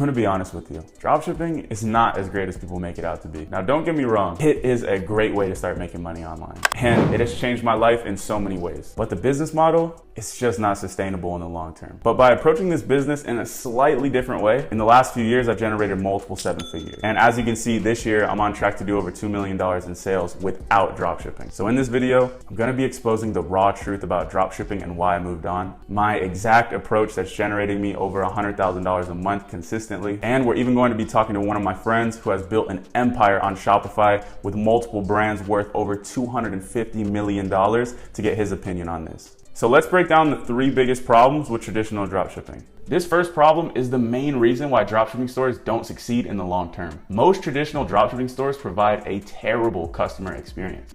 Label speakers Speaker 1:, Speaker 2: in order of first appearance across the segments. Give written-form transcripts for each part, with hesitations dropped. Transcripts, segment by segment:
Speaker 1: gonna be honest with you. Dropshipping is not as great as people make it out to be. Now, don't get me wrong, it is a great way to start making money online. And it has changed my life in so many ways. But the business model, it's just not sustainable in the long term. But by approaching this business in a slightly different way, in the last few years, I've generated multiple 7-figures. And as you can see, this year, I'm on track to do over $2 million in sales without dropshipping. So in this video, I'm gonna be exposing the raw truth about dropshipping and why I moved on, my exact approach that's generating me over $100,000 a month consistently. And we're even going to be talking to one of my friends who has built an empire on Shopify with multiple brands worth over $250 million to get his opinion on this. So let's break down the 3 biggest problems with traditional dropshipping. This first problem is the main reason why dropshipping stores don't succeed in the long term. Most traditional dropshipping stores provide a terrible customer experience.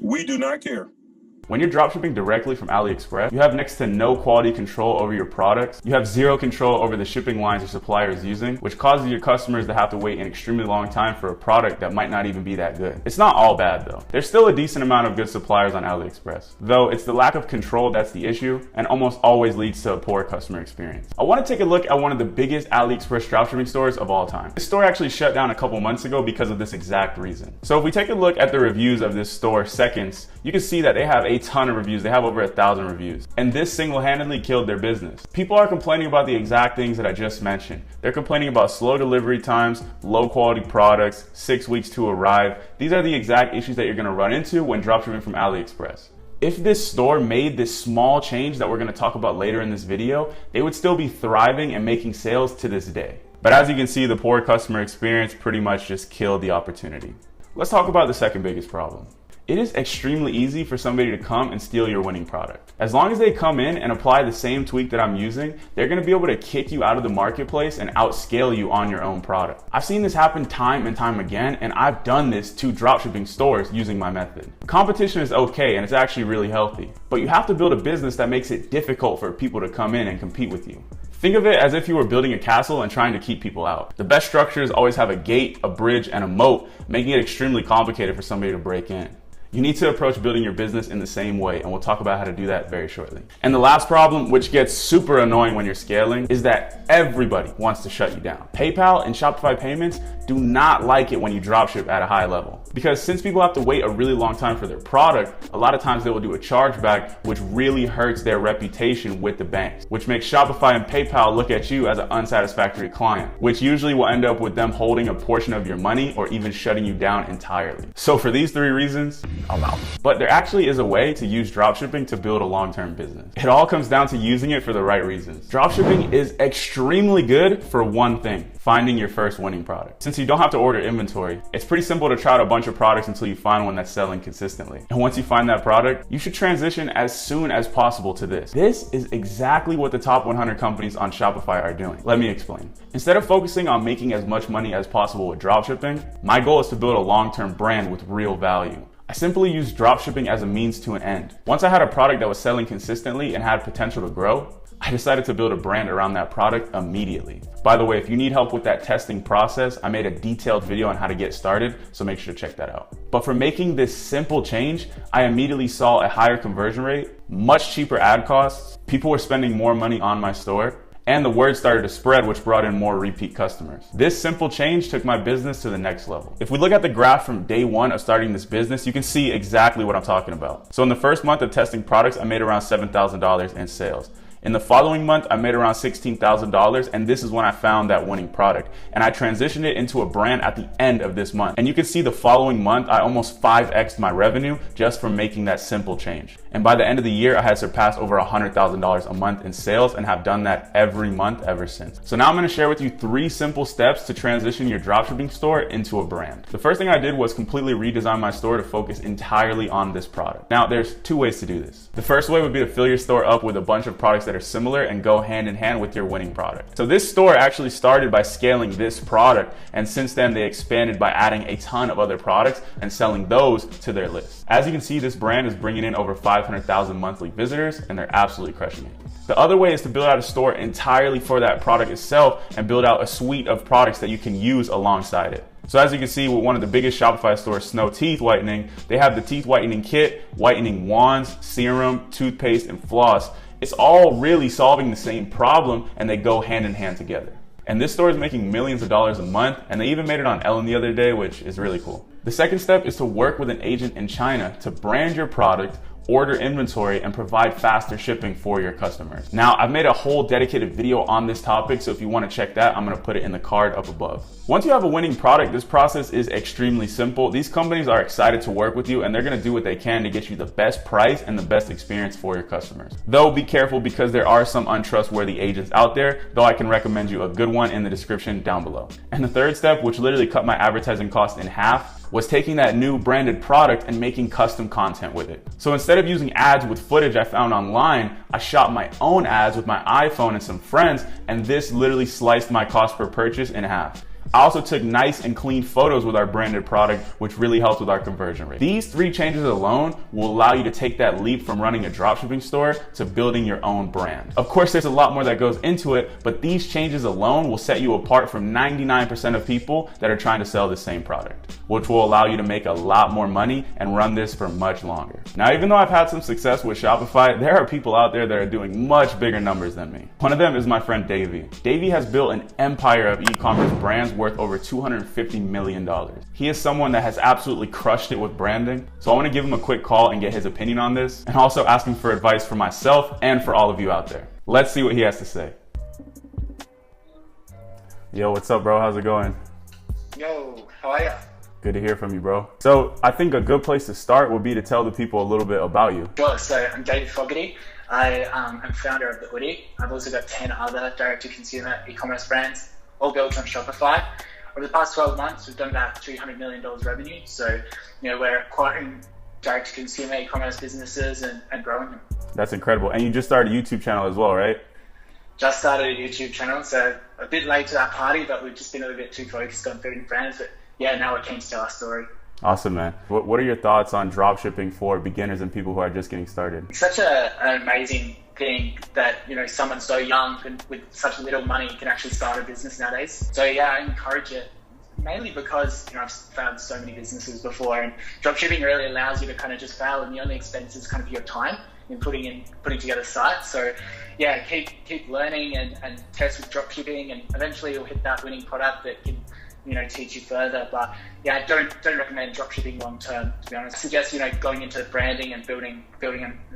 Speaker 2: We do not care.
Speaker 1: When you're dropshipping directly from AliExpress, you have next to no quality control over your products. You have zero control over the shipping lines your supplier is using, which causes your customers to have to wait an extremely long time for a product that might not even be that good. It's not all bad though. There's still a decent amount of good suppliers on AliExpress, though it's the lack of control that's the issue and almost always leads to a poor customer experience. I want to take a look at one of the biggest AliExpress dropshipping stores of all time. This store actually shut down a couple months ago because of this exact reason. So if we take a look at the reviews of this store seconds, you can see that they have a ton of reviews. They have over 1,000 reviews. And this single-handedly killed their business. People are complaining about the exact things that I just mentioned. They're complaining about slow delivery times, low quality products, 6 weeks to arrive. These are the exact issues that you're gonna run into when dropshipping from AliExpress. If this store made this small change that we're gonna talk about later in this video, they would still be thriving and making sales to this day. But as you can see, the poor customer experience pretty much just killed the opportunity. Let's talk about the second biggest problem. It is extremely easy for somebody to come and steal your winning product. As long as they come in and apply the same tweak that I'm using, they're gonna be able to kick you out of the marketplace and outscale you on your own product. I've seen this happen time and time again, and I've done this to dropshipping stores using my method. Competition is okay, and it's actually really healthy, but you have to build a business that makes it difficult for people to come in and compete with you. Think of it as if you were building a castle and trying to keep people out. The best structures always have a gate, a bridge, and a moat, making it extremely complicated for somebody to break in. You need to approach building your business in the same way, and we'll talk about how to do that very shortly. And the last problem, which gets super annoying when you're scaling, is that everybody wants to shut you down. PayPal and Shopify payments do not like it when you dropship at a high level. Because since people have to wait a really long time for their product, a lot of times they will do a chargeback, which really hurts their reputation with the banks, which makes Shopify and PayPal look at you as an unsatisfactory client, which usually will end up with them holding a portion of your money or even shutting you down entirely. So for these 3 reasons, I'm out. But there actually is a way to use dropshipping to build a long-term business. It all comes down to using it for the right reasons. Dropshipping is extremely good for one thing: finding your first winning product. Since you don't have to order inventory, it's pretty simple to try out a bunch of products until you find one that's selling consistently. And once you find that product, you should transition as soon as possible to this. This is exactly what the top 100 companies on Shopify are doing. Let me explain. Instead of focusing on making as much money as possible with dropshipping, my goal is to build a long-term brand with real value. I simply used dropshipping as a means to an end. Once I had a product that was selling consistently and had potential to grow, I decided to build a brand around that product immediately. By the way, if you need help with that testing process, I made a detailed video on how to get started, so make sure to check that out. But for making this simple change, I immediately saw a higher conversion rate, much cheaper ad costs, people were spending more money on my store, and the word started to spread, which brought in more repeat customers. This simple change took my business to the next level. If we look at the graph from day 1 of starting this business, you can see exactly what I'm talking about. So in the first month of testing products, I made around $7,000 in sales. In the following month, I made around $16,000, and this is when I found that winning product. And I transitioned it into a brand at the end of this month. And you can see the following month, I almost 5x'd my revenue just from making that simple change. And by the end of the year, I had surpassed over $100,000 a month in sales and have done that every month ever since. So now I'm gonna share with you 3 simple steps to transition your dropshipping store into a brand. The first thing I did was completely redesign my store to focus entirely on this product. Now, there's 2 ways to do this. The first way would be to fill your store up with a bunch of products that are similar and go hand in hand with your winning product. So this store actually started by scaling this product, and since then they expanded by adding a ton of other products and selling those to their list. As you can see, this brand is bringing in over 500,000 monthly visitors, and they're absolutely crushing it. The other way is to build out a store entirely for that product itself and build out a suite of products that you can use alongside it. So as you can see with one of the biggest Shopify stores, Snow Teeth Whitening, they have the teeth whitening kit, whitening wands, serum, toothpaste, and floss. It's all really solving the same problem, and they go hand in hand together. And this store is making millions of dollars a month, and they even made it on Ellen the other day, which is really cool. The second step is to work with an agent in China to brand your product, order inventory, and provide faster shipping for your customers. Now, I've made a whole dedicated video on this topic, so if you want to check that, I'm going to put it in the card up above. Once you have a winning product, this process is extremely simple. These companies are excited to work with you, and they're going to do what they can to get you the best price and the best experience for your customers. Though be careful, because there are some untrustworthy agents out there, though I can recommend you a good one in the description down below. And the third step, which literally cut my advertising cost in half, was taking that new branded product and making custom content with it. So instead of using ads with footage I found online, I shot my own ads with my iPhone and some friends, and this literally sliced my cost per purchase in half. I also took nice and clean photos with our branded product, which really helped with our conversion rate. These 3 changes alone will allow you to take that leap from running a dropshipping store to building your own brand. Of course, there's a lot more that goes into it, but these changes alone will set you apart from 99% of people that are trying to sell the same product, which will allow you to make a lot more money and run this for much longer. Now, even though I've had some success with Shopify, there are people out there that are doing much bigger numbers than me. One of them is my friend Davey. Davey has built an empire of e-commerce brands worth over $250 million. He is someone that has absolutely crushed it with branding. So I want to give him a quick call and get his opinion on this, and also ask him for advice for myself and for all of you out there. Let's see what he has to say. Yo, what's up, bro? How's it going?
Speaker 3: Yo, how are you?
Speaker 1: Good to hear from you, bro. So I think a good place to start would be to tell the people a little bit about you.
Speaker 3: Sure, so I'm David Fogarty. I am founder of The Hoodie. I've also got 10 other direct-to-consumer e-commerce brands, all built on Shopify. Over the past 12 months, we've done about $300 million revenue. So, we're acquiring direct-to-consumer e-commerce businesses and growing them.
Speaker 1: That's incredible. And you just started a YouTube channel as well, right?
Speaker 3: Just started a YouTube channel, so a bit late to that party, but we've just been a little bit too focused on building brands. But yeah, now we're keen to tell our story.
Speaker 1: Awesome, man. What are your thoughts on dropshipping for beginners and people who are just getting started?
Speaker 3: It's such an amazing thing that, someone so young and with such little money can actually start a business nowadays. So yeah, I encourage it, mainly because, I've found so many businesses before, and dropshipping really allows you to kind of just fail, and the only expense is kind of your time in putting together sites. So yeah, keep learning and test with dropshipping, and eventually you'll hit that winning product that can teach you further. But yeah, I don't recommend dropshipping long term, to be honest. I suggest going into branding and building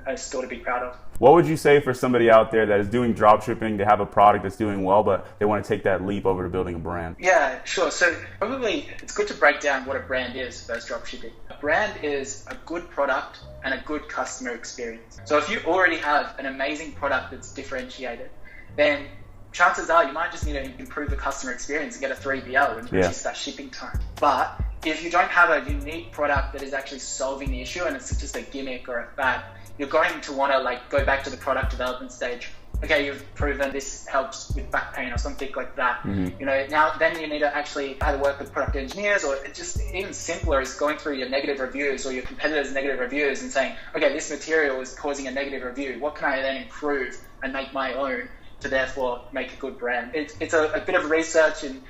Speaker 3: a store to be proud of.
Speaker 1: What would you say for somebody out there that is doing dropshipping, they have a product that's doing well, but they want to take that leap over to building a brand?
Speaker 3: Yeah, sure. So probably it's good to break down what a brand is versus dropshipping. A brand is a good product and a good customer experience. So if you already have an amazing product that's differentiated, then chances are you might just need to improve the customer experience and get a 3PL and reduce that shipping time. But if you don't have a unique product that is actually solving the issue and it's just a gimmick or a fad, you're going to want to go back to the product development stage. Okay, you've proven this helps with back pain or something like that. Mm-hmm. Now then you need to actually either work with product engineers, or it's just even simpler is going through your negative reviews or your competitors' negative reviews and saying, okay, this material is causing a negative review. What can I then improve and make my own to therefore make a good brand? It's a bit of research, and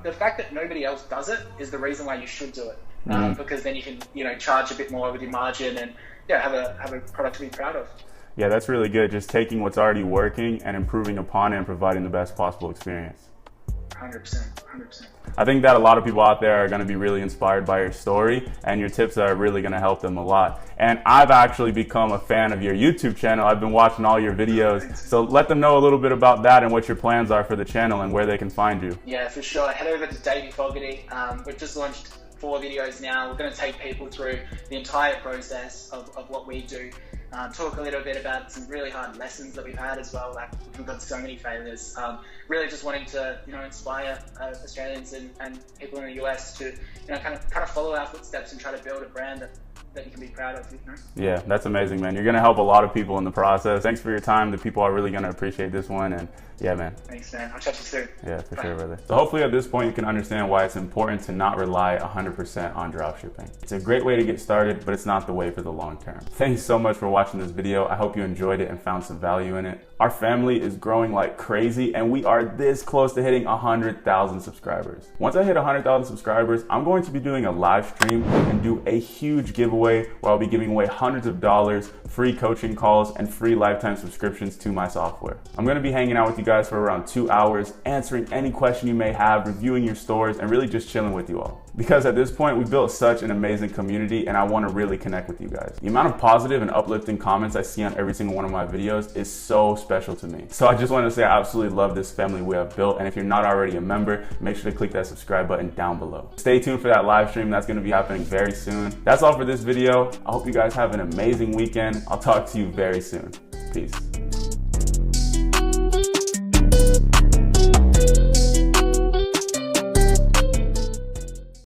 Speaker 3: the fact that nobody else does it is the reason why you should do it, because then you can charge a bit more with your margin and have a product to be proud of.
Speaker 1: Yeah, that's really good. Just taking what's already working and improving upon it and providing the best possible experience.
Speaker 3: 100%.
Speaker 1: I think that a lot of people out there are going to be really inspired by your story, and your tips are really going to help them a lot. And I've actually become a fan of your YouTube channel. I've been watching all your videos. So let them know a little bit about that and what your plans are for the channel and where they can find you.
Speaker 3: Yeah, for sure. Head over to Davey Fogarty. We've just launched 4 videos now. We're going to take people through the entire process of what we do. Talk a little bit about some really hard lessons that we've had as well. We've got so many failures. Really just wanting to, inspire Australians and people in the US to, kind of follow our footsteps and try to build a brand that you can be proud of.
Speaker 1: Yeah, that's amazing, man. You're going to help a lot of people in the process. Thanks for your time. The people are really going to appreciate this one. And yeah, man.
Speaker 3: Thanks, man. I'll chat to you soon.
Speaker 1: Yeah, for sure, brother. So hopefully at this point you can understand why it's important to not rely 100% on dropshipping. It's a great way to get started, but it's not the way for the long term. Thanks so much for watching this video. I hope you enjoyed it and found some value in it. Our family is growing like crazy, and we are this close to hitting 100,000 subscribers. Once I hit 100,000 subscribers, I'm going to be doing a live stream and do a huge giveaway giveaway where I'll be giving away hundreds of dollars, free coaching calls, and free lifetime subscriptions to my software. I'm going to be hanging out with you guys for around 2 hours, answering any question you may have, reviewing your stores, and really just chilling with you all. Because at this point, we've built such an amazing community and I want to really connect with you guys. The amount of positive and uplifting comments I see on every single one of my videos is so special to me. So I just want to say I absolutely love this family we have built, and if you're not already a member, make sure to click that subscribe button down below. Stay tuned for that live stream that's going to be happening very soon. That's all for this video. I hope you guys have an amazing weekend. I'll talk to you very soon. Peace.